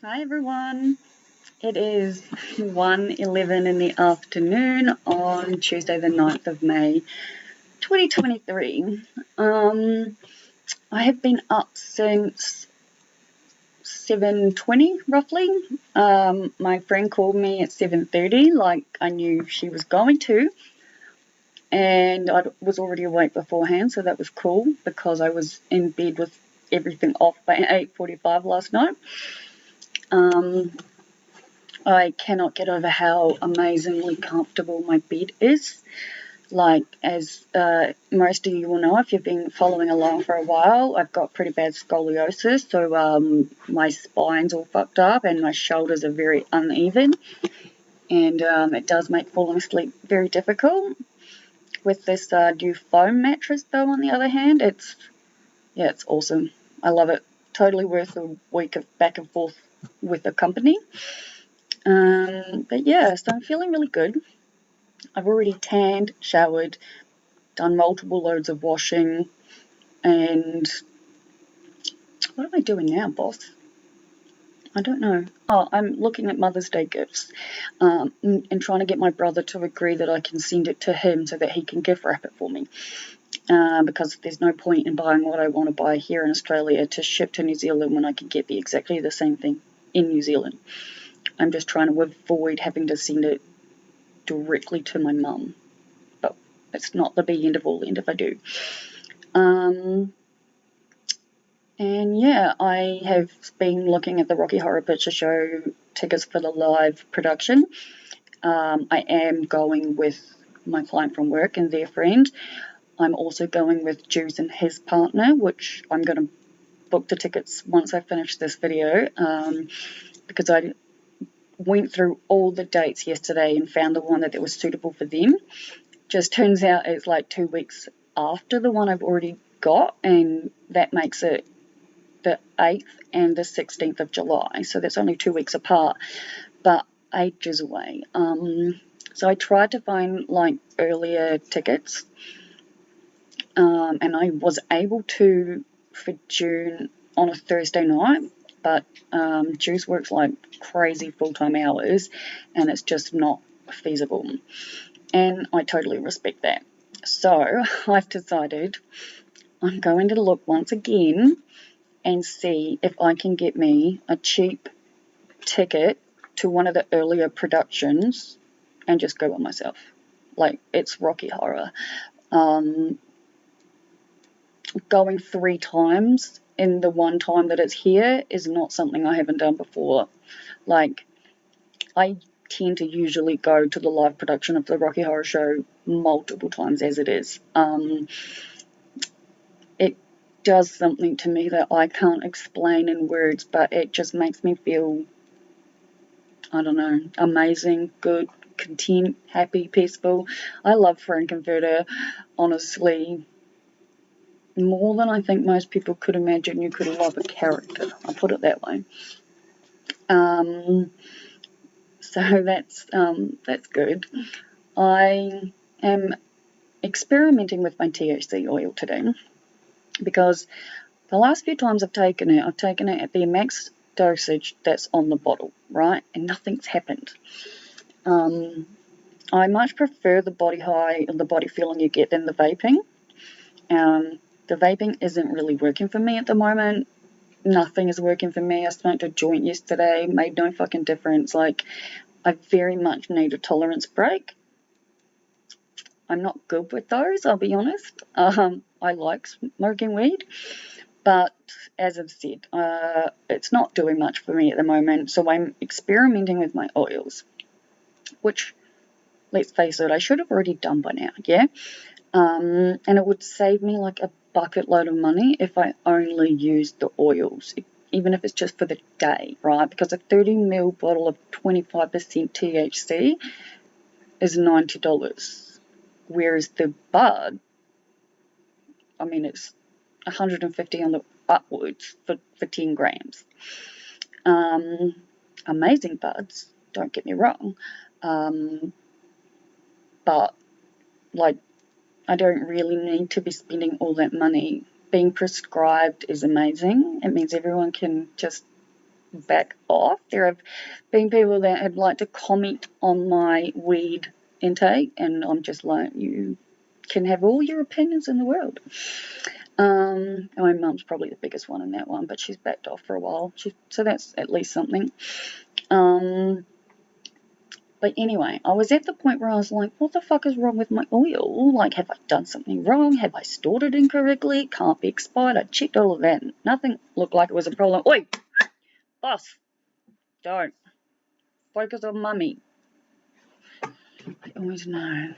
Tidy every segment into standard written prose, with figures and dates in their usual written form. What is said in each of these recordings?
Hi everyone. It is 1:11 in the afternoon on Tuesday the 9th of May 2023. I have been up since 7:20 roughly. My friend called me at 7:30 like I knew she was going to, and I was already awake beforehand, so that was cool because I was in bed with everything off by 8:45 last night. I cannot get over how amazingly comfortable my bed is. Like, as most of you will know, if you've been following along for a while, I've got pretty bad scoliosis, so my spine's all fucked up and my shoulders are very uneven, and it does make falling asleep very difficult. With this new foam mattress, though, on the other hand, it's awesome. I love it. Totally worth a week of back and forth with the company. But yeah, so I'm feeling really good. I've already tanned, showered, done multiple loads of washing, and what am I doing now, boss? I don't know. Oh, I'm looking at Mother's Day gifts and trying to get my brother to agree that I can send it to him so that he can gift wrap it for me. Because there's no point in buying what I want to buy here in Australia to ship to New Zealand when I can get exactly the same thing in New Zealand. I'm just trying to avoid having to send it directly to my mum. But it's not the be end of all end if I do. And yeah, I have been looking at the Rocky Horror Picture Show tickets for the live production. I am going with my client from work and their friend. I'm also going with Juice and his partner, which I'm going to book the tickets once I finish this video, because I went through all the dates yesterday and found the one that was suitable for them. Just turns out it's like 2 weeks after the one I've already got, and that makes it the 8th and the 16th of July, so that's only 2 weeks apart, but ages away. So I tried to find like earlier tickets, and I was able to for June on a Thursday night, but Juice works like crazy full-time hours, and it's just not feasible, and I totally respect that. So I've decided I'm going to look once again and see if I can get me a cheap ticket to one of the earlier productions and just go by myself. Like, it's Rocky Horror. Going 3 times in the one time that it's here is not something I haven't done before. Like, I tend to usually go to the live production of the Rocky Horror Show multiple times as it is. It does something to me that I can't explain in words, but it just makes me feel, I don't know, amazing, good, content, happy, peaceful. I love Frankenfurter, honestly, more than I think most people could imagine you could love a character. I'll put it that way. So that's good. I am experimenting with my THC oil today because the last few times I've taken it at the max dosage that's on the bottle, right? And nothing's happened. I much prefer the body high and the body feeling you get than the vaping. The vaping isn't really working for me at the moment. Nothing is working for me. I smoked a joint yesterday, made no fucking difference. Like, I very much need a tolerance break. I'm not good with those, I'll be honest. I like smoking weed, but as I've said, it's not doing much for me at the moment, so I'm experimenting with my oils, which, let's face it, I should have already done by now, yeah? And it would save me like a bucket load of money if I only used the oils, even if it's just for the day, right? Because a 30ml bottle of 25% THC is $90, whereas the bud, I mean, it's 150 on the upwards for 10 grams. Amazing buds, don't get me wrong, but like, I don't really need to be spending all that money. Being prescribed is amazing. It means everyone can just back off. There have been people that have liked to comment on my weed intake, and I'm just like, you can have all your opinions in the world. My mum's probably the biggest one in that one, but she's backed off for a while. So that's at least something. But anyway, I was at the point where I was like, what the fuck is wrong with my oil? Like, have I done something wrong? Have I stored it incorrectly? It can't be expired. I checked all of that. Nothing looked like it was a problem. Oi! Boss! Don't. Focus on mummy. I always know.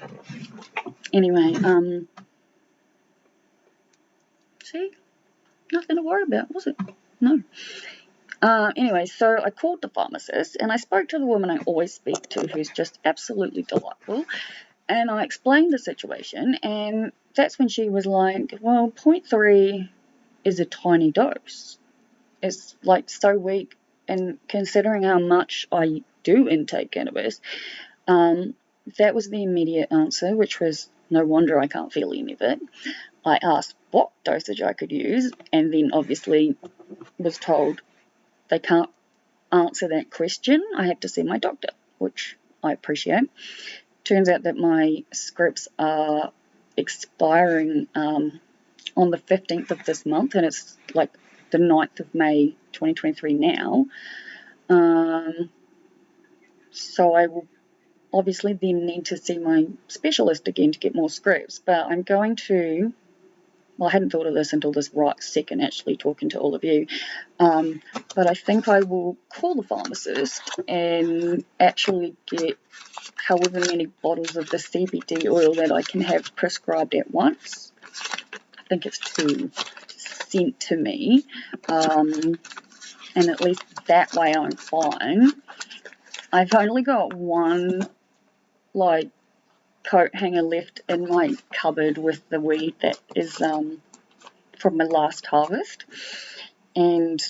Anyway, see? Nothing to worry about, was it? No. Anyway, so I called the pharmacist and I spoke to the woman I always speak to, who's just absolutely delightful, and I explained the situation, and that's when she was like, well, 0.3 is a tiny dose. It's like so weak, and considering how much I do intake cannabis, that was the immediate answer, which was no wonder I can't feel any of it. I asked what dosage I could use, and then obviously was told they can't answer that question. I have to see my doctor, which I appreciate. Turns out that my scripts are expiring on the 15th of this month, and it's like the 9th of May 2023 now. So I will obviously then need to see my specialist again to get more scripts, but I'm going to, well, I hadn't thought of this until this right second, actually talking to all of you, but I think I will call the pharmacist and actually get however many bottles of the CBD oil that I can have prescribed at once. I think it's 2 sent to me, and at least that way I'm fine. I've only got one, like, coat hanger left in my cupboard with the weed that is from my last harvest, and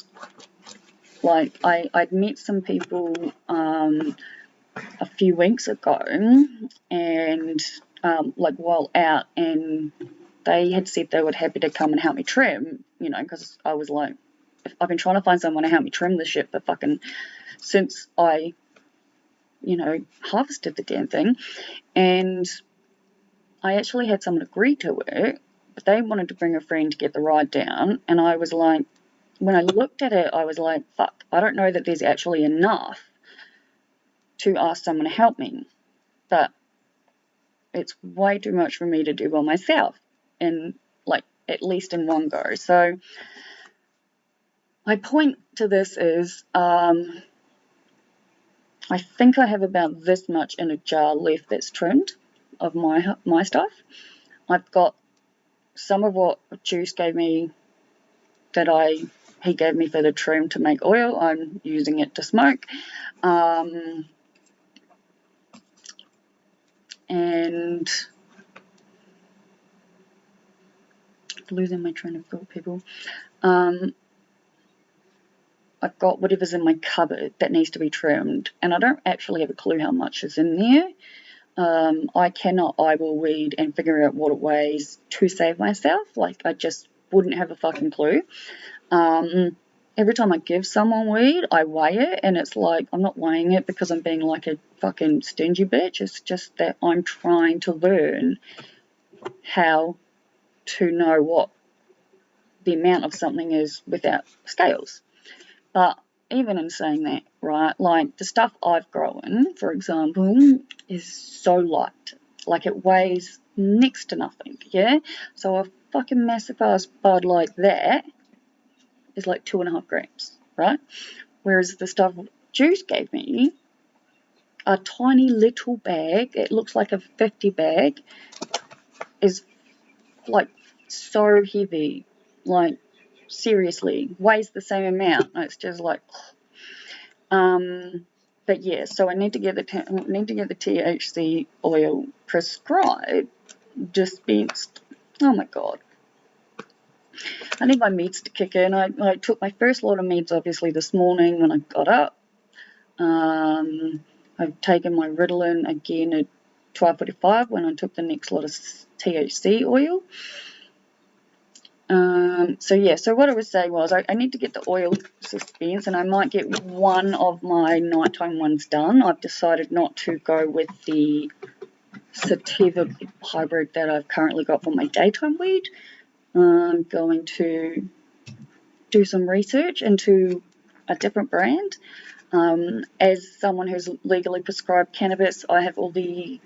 like I'd met some people a few weeks ago, and like while out, and they had said they were happy to come and help me trim, you know, because I was like, I've been trying to find someone to help me trim this shit for fucking since I, you know, harvested the damn thing. And I actually had someone agree to it, but they wanted to bring a friend to get the ride down, and I was like, when I looked at it, I was like, fuck, I don't know that there's actually enough to ask someone to help me, but it's way too much for me to do by myself, and like at least in one go. So my point to this is, I think I have about this much in a jar left that's trimmed of my stuff. I've got some of what Juice gave me that he gave me for the trim to make oil. I'm using it to smoke. And losing my train of thought, people. I've got whatever's in my cupboard that needs to be trimmed, and I don't actually have a clue how much is in there. I cannot eyeball weed and figure out what it weighs to save myself. Like, I just wouldn't have a fucking clue. Every time I give someone weed, I weigh it, and it's like, I'm not weighing it because I'm being like a fucking stingy bitch. It's just that I'm trying to learn how to know what the amount of something is without scales. But even in saying that, right, like the stuff I've grown, for example, is so light. Like, it weighs next to nothing, yeah? So a fucking massive ass bud like that is like 2.5 grams, right? Whereas the stuff Juice gave me, a tiny little bag, it looks like a 50 bag, is like so heavy, like seriously, weighs the same amount. It's just like, but yeah, so I need to get the THC oil prescribed, dispensed. Oh my god, I need my meds to kick in. I took my first lot of meds obviously this morning when I got up. I've taken my Ritalin again at 12:45 when I took the next lot of THC oil. So yeah, so what I was saying was I need to get the oil suspense, and I might get one of my nighttime ones done. I've decided not to go with the sativa hybrid that I've currently got for my daytime weed. I'm going to do some research into a different brand. As someone who's legally prescribed cannabis, I have all the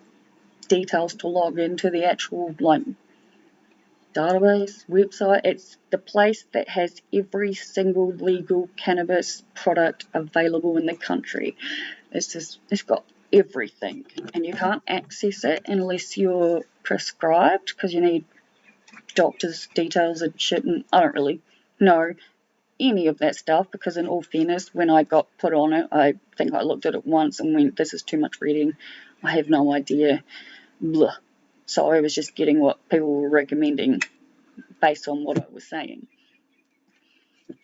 details to log into the actual database website. It's the place that has every single legal cannabis product available in the country. It's got everything, and you can't access it unless you're prescribed, because you need doctor's details and shit, and I don't really know any of that stuff, because in all fairness, when I got put on it, I think I looked at it once and went, this is too much reading, I have no idea, blah. So I was just getting what people were recommending based on what I was saying. I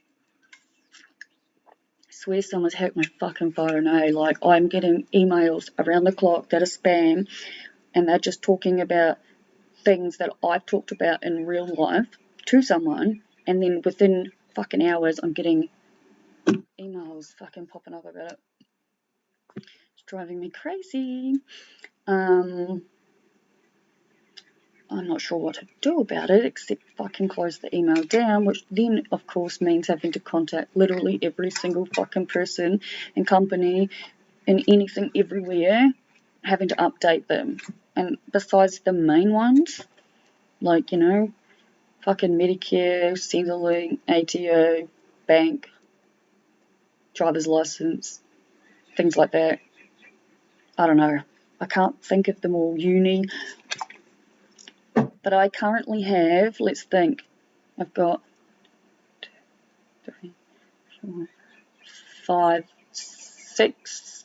swear someone's hacked my fucking phone, eh? Like, I'm getting emails around the clock that are spam, and they're just talking about things that I've talked about in real life to someone, and then within fucking hours I'm getting emails fucking popping up about it. It's driving me crazy. I'm not sure what to do about it except fucking close the email down, which then of course means having to contact literally every single fucking person and company and anything everywhere, having to update them. And besides the main ones, like, fucking Medicare, Centrelink, ATO, bank, driver's license, things like that. I don't know. I can't think of them all. Uni. But I currently have, let's think, I've got 2, 3, 4, 5, 6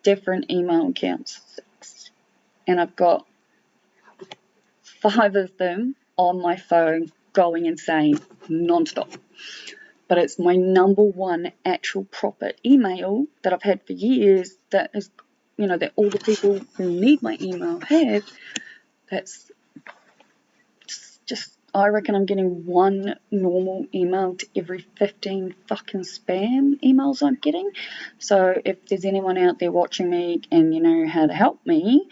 different email accounts. 6. And I've got 5 of them on my phone going insane non-stop. But it's my number one actual proper email that I've had for years that is, that all the people who need my email have. That's just, I reckon I'm getting one normal email to every 15 fucking spam emails I'm getting. So if there's anyone out there watching me and you know how to help me,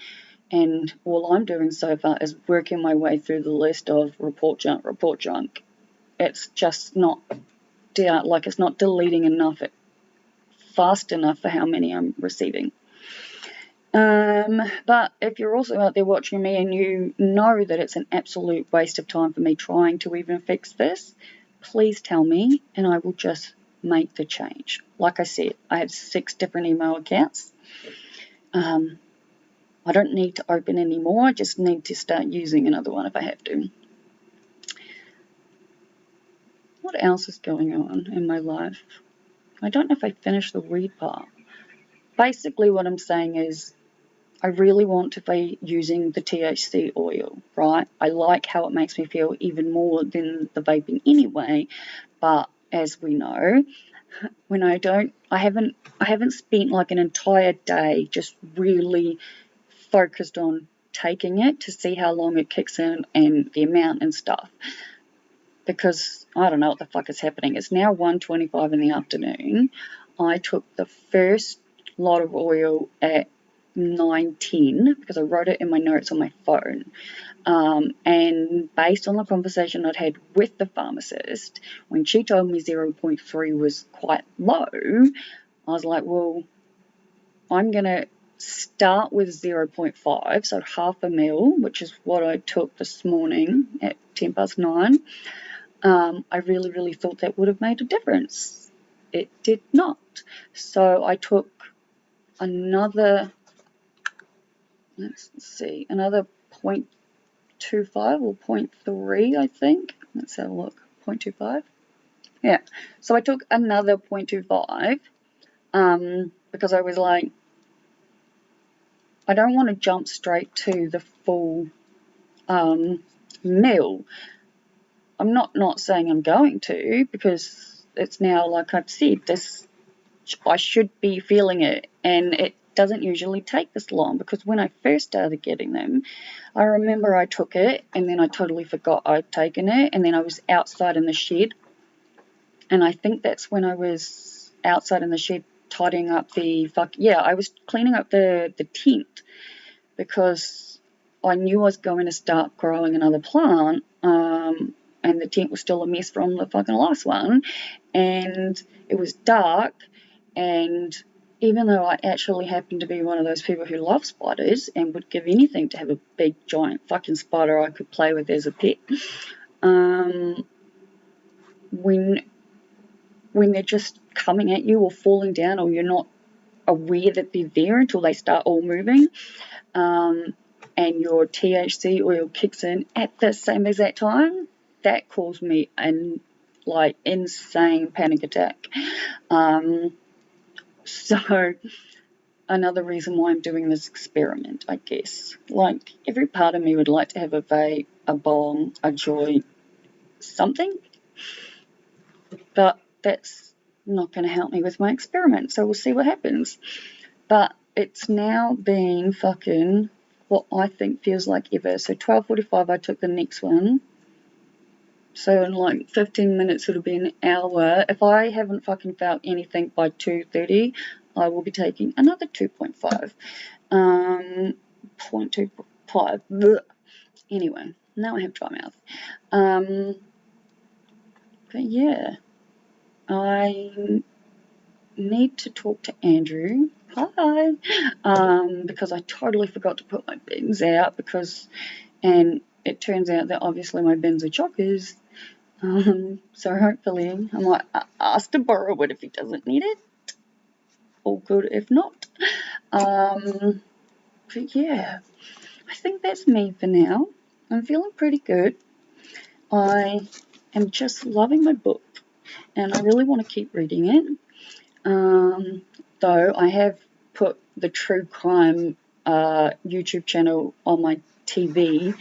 and all I'm doing so far is working my way through the list of report junk. It's just not it's not deleting enough, fast enough for how many I'm receiving. But if you're also out there watching me and you know that it's an absolute waste of time for me trying to even fix this, please tell me and I will just make the change. Like I said, I have 6 different email accounts. I don't need to open any more. I just need to start using another one if I have to. What else is going on in my life? I don't know if I finished the weed part. Basically what I'm saying is I really want to be using the THC oil, right? I like how it makes me feel even more than the vaping anyway, but as we know, when I haven't spent like an entire day just really focused on taking it to see how long it kicks in and the amount and stuff. Because I don't know what the fuck is happening. It's now 1:25 in the afternoon. I took the first lot of oil at 9:10 because I wrote it in my notes on my phone. And based on the conversation I'd had with the pharmacist, when she told me 0.3 was quite low, I was like, well, I'm going to start with 0.5, so half a mil, which is what I took this morning at 9:10. I really, really thought that would have made a difference. It did not. So I took another, let's see, another 0.25 or 0.3, I think. Let's have a look. 0.25. Yeah. So I took another 0.25 because I was like, I don't want to jump straight to the full mil. I'm not saying I'm going to, because it's now, like I've said, I should be feeling it, and doesn't usually take this long, because when I first started getting them, I remember I took it and then I totally forgot I'd taken it, and then I was outside in the shed, and I think that's when I was outside in the shed tidying up I was cleaning up the tent, because I knew I was going to start growing another plant, and the tent was still a mess from the fucking last one, and it was dark, and even though I actually happen to be one of those people who love spiders and would give anything to have a big giant fucking spider I could play with as a pet, when they're just coming at you or falling down, or you're not aware that they're there until they start all moving, and your THC oil kicks in at the same exact time, that caused me an insane panic attack. So another reason why I'm doing this experiment, I guess. Every part of me would like to have a vape, a bong, a joint, something, but that's not going to help me with my experiment, so we'll see what happens. But it's now been fucking what I think feels like ever. So 12:45 I took the next one. So in 15 minutes it'll be an hour. If I haven't fucking felt anything by 2:30, I will be taking another 2.5. 0.25. Blech. Anyway, now I have dry mouth. But yeah, I need to talk to Andrew. Hi. Because I totally forgot to put my bins out, and it turns out that obviously my bins are chockers. So hopefully I might ask to borrow it if he doesn't need it. All good if not. But yeah, I think that's me for now. I'm feeling pretty good. I am just loving my book, and I really want to keep reading it. Though I have put the true crime YouTube channel on my TV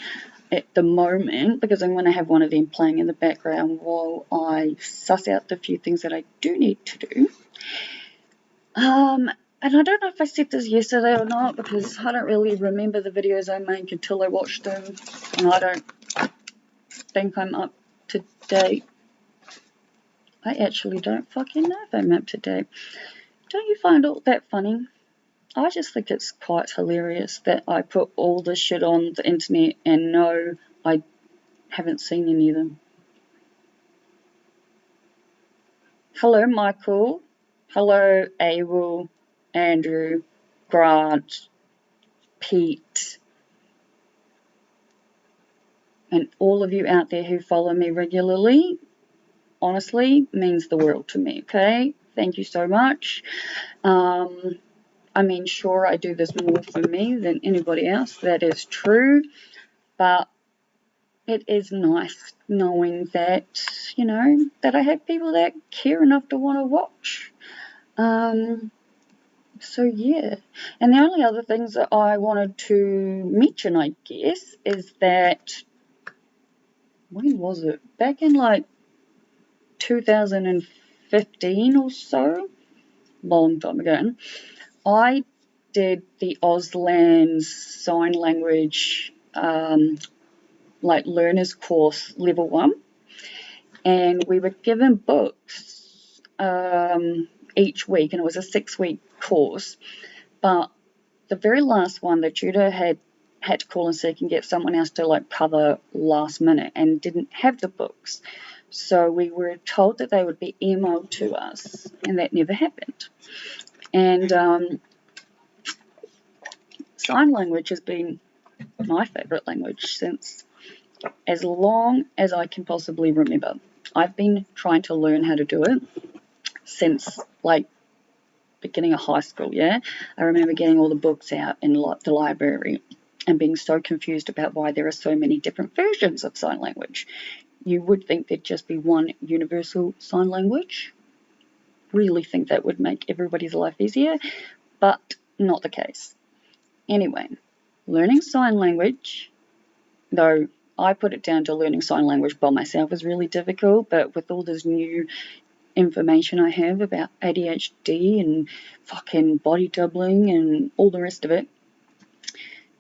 at the moment, because I'm going to have one of them playing in the background while I suss out the few things that I do need to do. And I don't know if I said this yesterday or not, because I don't really remember the videos I make until I watch them, and I don't think I'm up to date. I actually don't fucking know if I'm up to date. Don't you find all that funny? I just think it's quite hilarious that I put all this shit on the internet and no, I haven't seen any of them. Hello, Michael. Hello, Abel, Andrew, Grant, Pete, and all of you out there who follow me regularly. Honestly, means the world to me, okay? Thank you so much. Sure, I do this more for me than anybody else. That is true. But it is nice knowing that, that I have people that care enough to want to watch. So yeah. And the only other things that I wanted to mention, I guess, is that, when was it? Back in 2015 or so, long time ago, I did the Auslan's sign language learners course level 1, and we were given books each week, and it was a 6-week course, but the very last one, the tutor had to call in sick and get someone else to cover last minute, and didn't have the books, so we were told that they would be emailed to us, and that never happened. And sign language has been my favourite language since as long as I can possibly remember. I've been trying to learn how to do it since beginning of high school, yeah? I remember getting all the books out in the library and being so confused about why there are so many different versions of sign language. You would think there'd just be one universal sign language. Really think that would make everybody's life easier, but not the case. Anyway, learning sign language, though I put it down to learning sign language by myself, is really difficult, but with all this new information I have about ADHD and fucking body doubling and all the rest of it.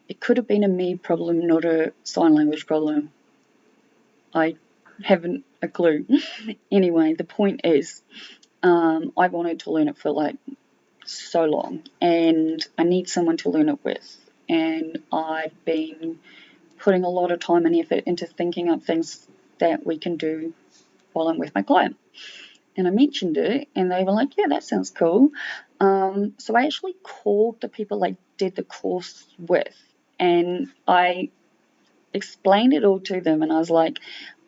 It could have been a me problem, not a sign language problem. I haven't a clue. Anyway, the point is, I wanted to learn it for like so long, and I need someone to learn it with. And I've been putting a lot of time and effort into thinking up things that we can do while I'm with my client. And I mentioned it, and they were like, yeah, that sounds cool. So I actually called the people I did the course with, and I explained it all to them, and I was like,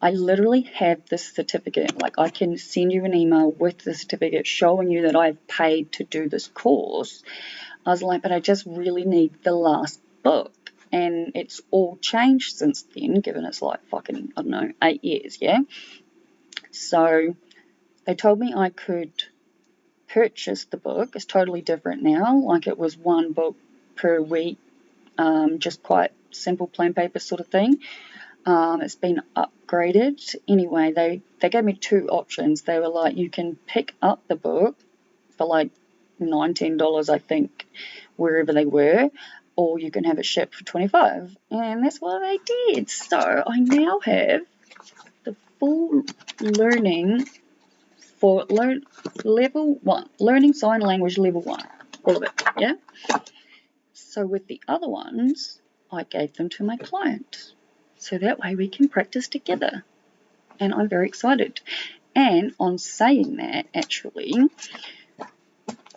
I literally have this certificate. Like, I can send you an email with the certificate showing you that I've paid to do this course. I was like, but I just really need the last book. And it's all changed since then, given it's like fucking, I don't know, 8 years, yeah? So they told me I could purchase the book. It's totally different now. Like, it was one book per week, just quite simple plain paper sort of thing. It's been upgraded. Anyway, they gave me 2 options. They were like, you can pick up the book for like $19, I think, wherever they were, or you can have it shipped for $25. And that's what I did. So I now have the full learning for level 1, learning sign language level 1, all of it, yeah? So with the other ones, I gave them to my client. So that way we can practice together. And I'm very excited. And on saying that, actually,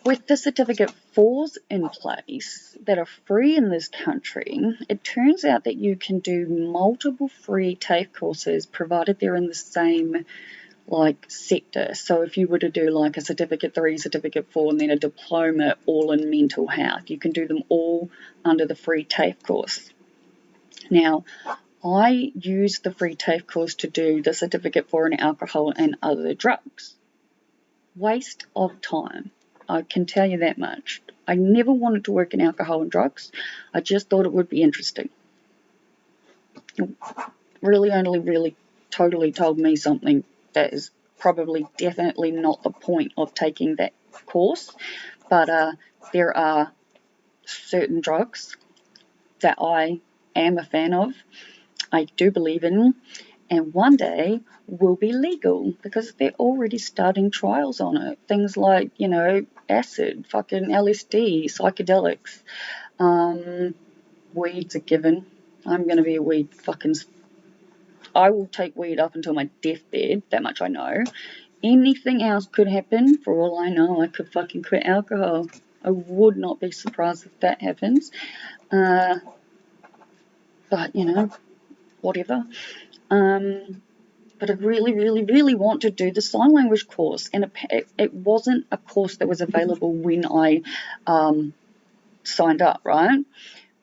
with the certificate 4s in place that are free in this country, it turns out that you can do multiple free TAFE courses provided they're in the same like sector. So if you were to do like a certificate 3, certificate 4, and then a diploma all in mental health, you can do them all under the free TAFE course. Now, I used the free TAFE course to do the certificate 4 in alcohol and other drugs. Waste of time. I can tell you that much. I never wanted to work in alcohol and drugs. I just thought it would be interesting. It really totally told me something that is probably definitely not the point of taking that course. But there are certain drugs that I am a fan of, I do believe in, and one day will be legal because they're already starting trials on it. Things like, you know, acid, fucking LSD, psychedelics, weed's a given. I'm going to be a weed fucking... I will take weed up until my deathbed, that much I know. Anything else could happen. For all I know, I could fucking quit alcohol. I would not be surprised if that happens. But, you know, whatever. But I really want to do the sign language course. And it wasn't a course that was available when I signed up, right?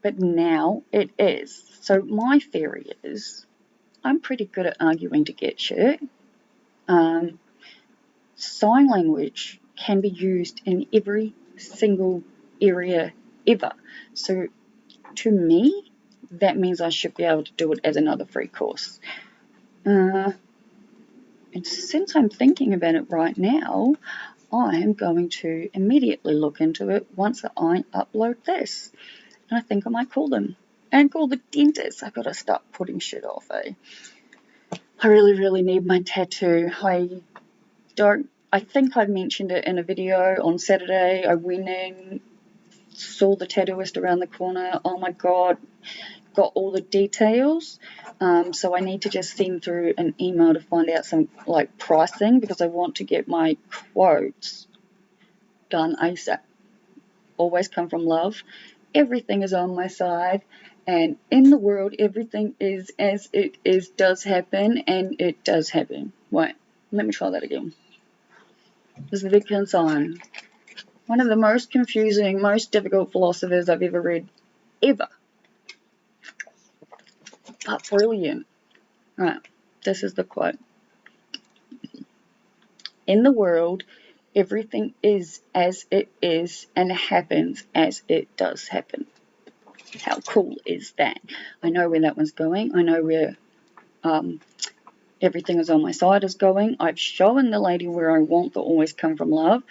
But now it is. So my theory is I'm pretty good at arguing to get shit. Sign language can be used in every single area ever. So to me, that means I should be able to do it as another free course. And since I'm thinking about it right now, I am going to immediately look into it once I upload this. And I think I might call them. And call the dentist. I've got to start putting shit off, eh? I really need my tattoo. I think I mentioned it in a video on Saturday. I went in, saw the tattooist around the corner. Oh my god, got all the details. So I need to just send through an email to find out some like pricing because I want to get my quotes done ASAP. Always come from love. Everything is on my side. And in the world, everything is as it is, does happen, and it does happen. Wait, let me try that again. This is the Wittgenstein. One of the most confusing, most difficult philosophers I've ever read. Ever. But brilliant. Right, this is the quote. In the world, everything is as it is and happens as it does happen. How cool is that? I know where that one's going. I know where everything is on my side is going. I've shown the lady where I want the always come from love,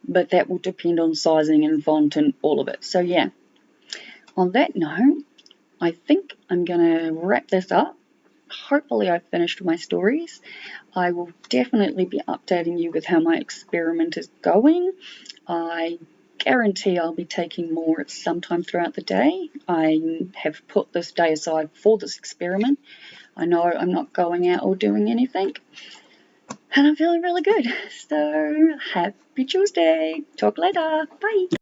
but that will depend on sizing and font and all of it. So yeah, on that note, I think I'm going to wrap this up. Hopefully I've finished my stories. I will definitely be updating you with how my experiment is going. I guarantee I'll be taking more at some time throughout the day. I have put this day aside for this experiment. I know I'm not going out or doing anything, and I'm feeling really good. So happy Tuesday. Talk later. Bye.